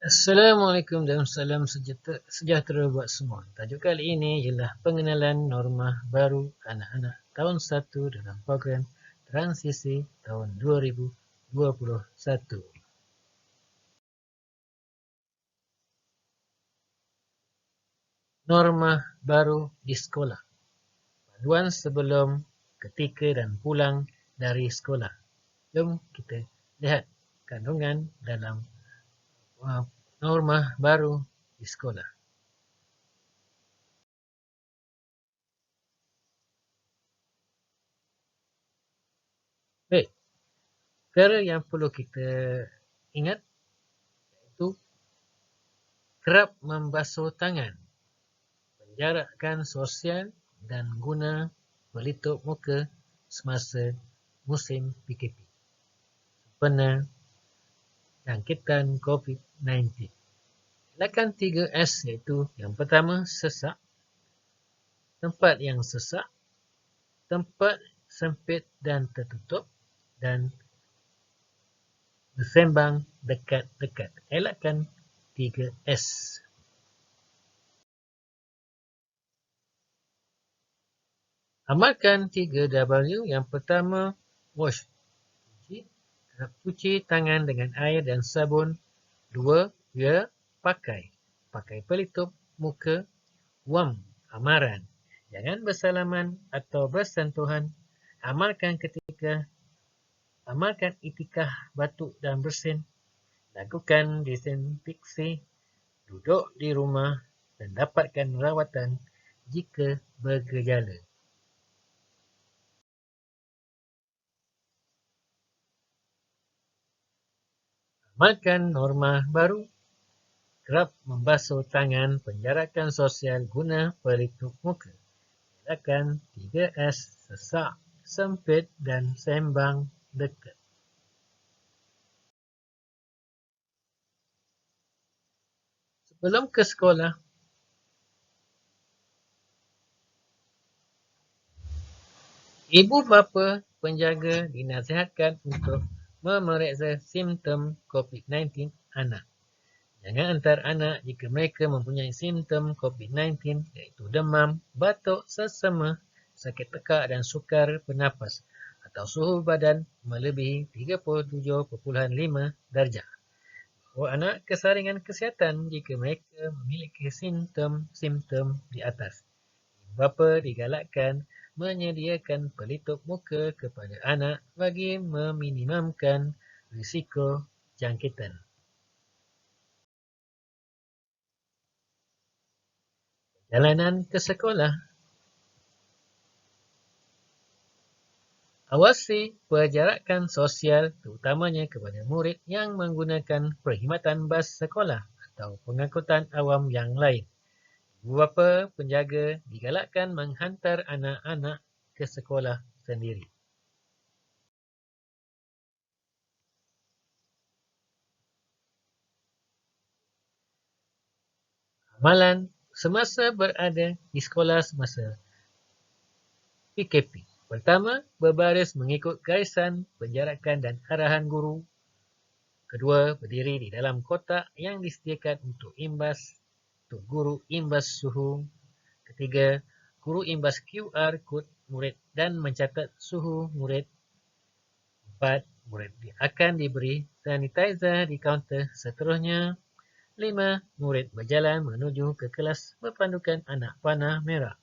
Assalamualaikum dan salam sejahtera buat semua. Tajuk kali ini ialah pengenalan norma baru anak-anak tahun 1 dalam program transisi tahun 2021. Norma baru di sekolah. Panduan sebelum, ketika dan pulang dari sekolah. Jom kita lihat kandungan dalam norma baru di sekolah. Baik, perkara yang perlu kita ingat iaitu kerap membasuh tangan, penjarakan sosial dan guna pelitup muka semasa musim PKP sempena jangkitan COVID-19. Elakkan 3S iaitu yang pertama sesak, tempat yang sesak, tempat sempit dan tertutup dan bersembang dekat-dekat. Elakkan 3S. Amalkan 3W. Yang pertama, wash. Cuci tangan dengan air dan sabun. 2. Pakai pelitup muka. Wam, amaran. Jangan bersalaman atau bersentuhan. Amalkan itikah batuk dan bersin. Lakukan desinfeksi. Duduk di rumah dan dapatkan rawatan jika bergejala. Amalkan norma baru. Kerap membasuh tangan, penjarakan sosial guna pelitup muka. Elakkan 3S, sesak, sempit dan sembang dekat. Sebelum ke sekolah, ibu bapa penjaga dinasihatkan untuk memeriksa simptom COVID-19 anak. Jangan hantar anak jika mereka mempunyai simptom COVID-19 iaitu demam, batuk, sesama, sakit tekak dan sukar bernafas atau suhu badan melebihi 37.5 darjah. Bawa anak ke saringan kesihatan jika mereka memiliki simptom di atas. Ibu bapa digalakkan menyediakan pelitup muka kepada anak bagi meminimumkan risiko jangkitan. Perjalanan ke sekolah. Awasi perjarakan sosial terutamanya kepada murid yang menggunakan perkhidmatan bas sekolah atau pengangkutan awam yang lain. Ibu bapa penjaga digalakkan menghantar anak-anak ke sekolah sendiri. Amalan semasa berada di sekolah semasa PKP. Pertama, berbaris mengikut garisan penjarakan dan arahan guru. Kedua, berdiri di dalam kotak yang disediakan untuk guru imbas suhu. Ketiga, guru imbas QR kod murid dan mencatat suhu murid. 4. Murid akan diberi sanitizer di kaunter seterusnya. 5. Murid berjalan menuju ke kelas berpandukan anak panah merah.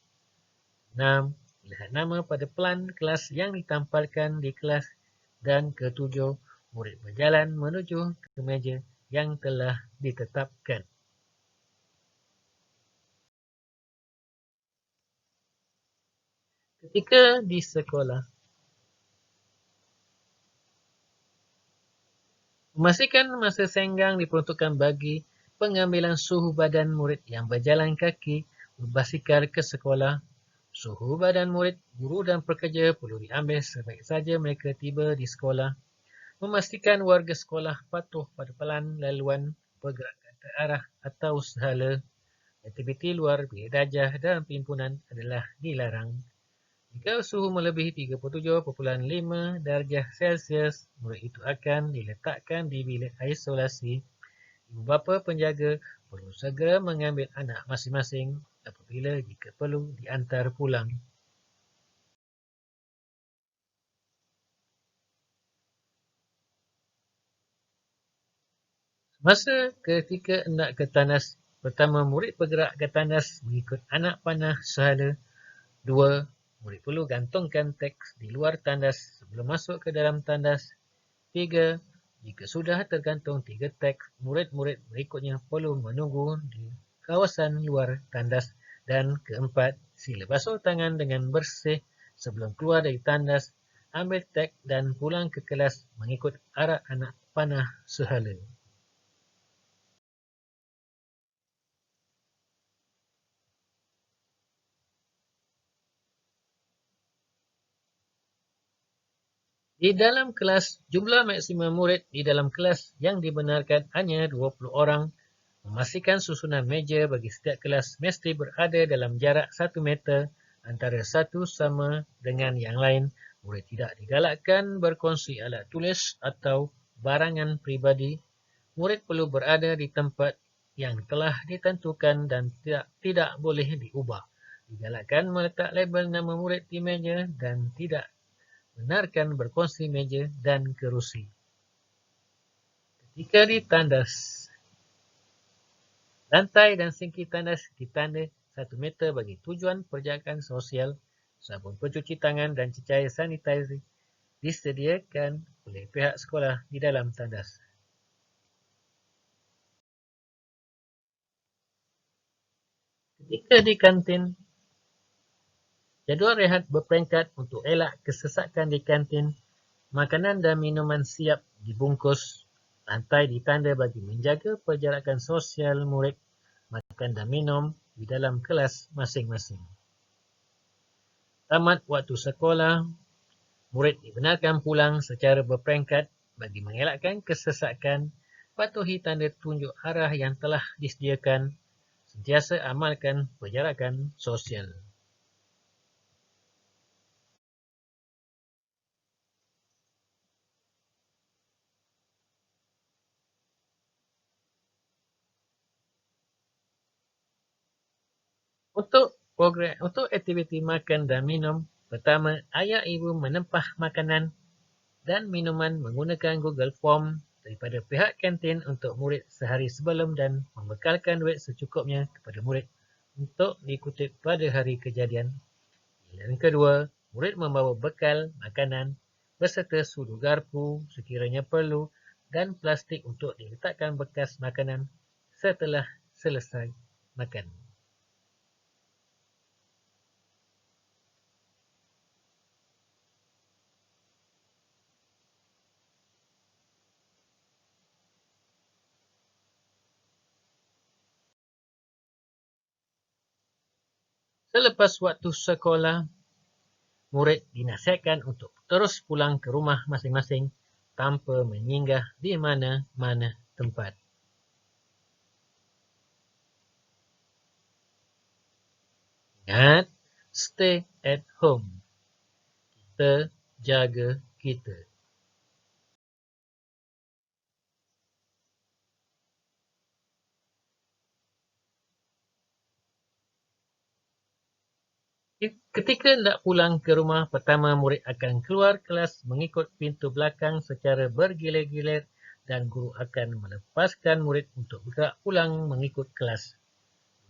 6. Lihat nama pada pelan kelas yang ditampalkan di kelas. Dan ketujuh, murid berjalan menuju ke meja yang telah ditetapkan. Ketika di sekolah, memastikan masa senggang diperuntukkan bagi pengambilan suhu badan murid yang berjalan kaki berbasikal ke sekolah. Suhu badan murid, guru dan pekerja perlu diambil sebaik saja mereka tiba di sekolah. Memastikan warga sekolah patuh pada pelan laluan pergerakan terarah atau sahala. Aktiviti luar bilik darjah dalam perhimpunan adalah dilarang. Jika suhu melebihi 37.5 darjah Celsius, murid itu akan diletakkan di bilik isolasi. Ibu bapa penjaga perlu segera mengambil anak masing-masing apabila jika perlu diantar pulang. Masa ketika hendak ke tandas, pertama murid bergerak ke tandas mengikut anak panah sehala. 2. Murid perlu gantungkan teks di luar tandas sebelum masuk ke dalam tandas. 3. Jika sudah tergantung 3 teks, murid-murid berikutnya perlu menunggu di kawasan luar tandas. Dan keempat, sila basuh tangan dengan bersih sebelum keluar dari tandas, ambil teks dan pulang ke kelas mengikut arah anak panah sehala. Di dalam kelas, jumlah maksimum murid di dalam kelas yang dibenarkan hanya 20 orang. Memastikan susunan meja bagi setiap kelas mesti berada dalam jarak 1 meter antara satu sama dengan yang lain. Murid tidak digalakkan berkongsi alat tulis atau barangan peribadi. Murid perlu berada di tempat yang telah ditentukan dan tidak boleh diubah. Digalakkan meletak label nama murid di meja dan tidak benarkan berkongsi meja dan kerusi. Ketika ditandas, lantai dan sinki tandas ditanda 1 meter bagi tujuan perjalanan sosial. Sabun pencuci tangan dan cecair sanitizer disediakan oleh pihak sekolah di dalam tandas. Ketika di kantin, jadual rehat berperingkat untuk elak kesesakan di kantin. Makanan dan minuman siap dibungkus. Lantai ditanda bagi menjaga perjalanan sosial murid makan dan minum di dalam kelas masing-masing. Tamat waktu sekolah, murid dibenarkan pulang secara berperingkat bagi mengelakkan kesesakan. Patuhi tanda tunjuk arah yang telah disediakan. Sentiasa amalkan perjalanan sosial. Untuk aktiviti makan dan minum, pertama, ayah ibu menempah makanan dan minuman menggunakan Google Form daripada pihak kantin untuk murid sehari sebelum dan membekalkan duit secukupnya kepada murid untuk dikutip pada hari kejadian. Yang kedua, murid membawa bekal makanan beserta sudu garpu sekiranya perlu dan plastik untuk diletakkan bekas makanan setelah selesai makan. Selepas waktu sekolah, murid dinasihatkan untuk terus pulang ke rumah masing-masing tanpa menyinggah di mana-mana tempat. Ingat, stay at home. Kita jaga kita. Ketika hendak pulang ke rumah, pertama murid akan keluar kelas mengikut pintu belakang secara bergilir-gilir dan guru akan melepaskan murid untuk bergerak pulang mengikut kelas.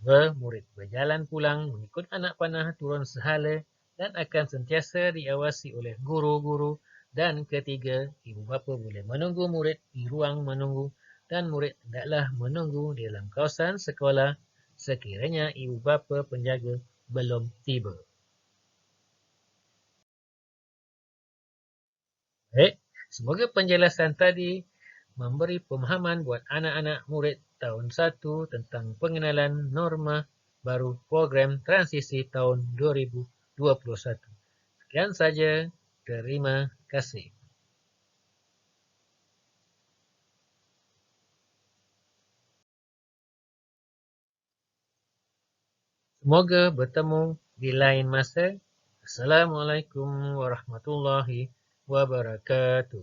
2. Murid berjalan pulang mengikut anak panah turun sehala dan akan sentiasa diawasi oleh guru-guru. Dan ketiga, ibu bapa boleh menunggu murid di ruang menunggu dan murid hendaklah menunggu di dalam kawasan sekolah sekiranya ibu bapa penjaga belum tiba. Baik, semoga penjelasan tadi memberi pemahaman buat anak-anak murid tahun 1 tentang pengenalan norma baru program transisi tahun 2021. Sekian saja, terima kasih. Semoga bertemu di lain masa. Assalamualaikum warahmatullahi wabarakatuh.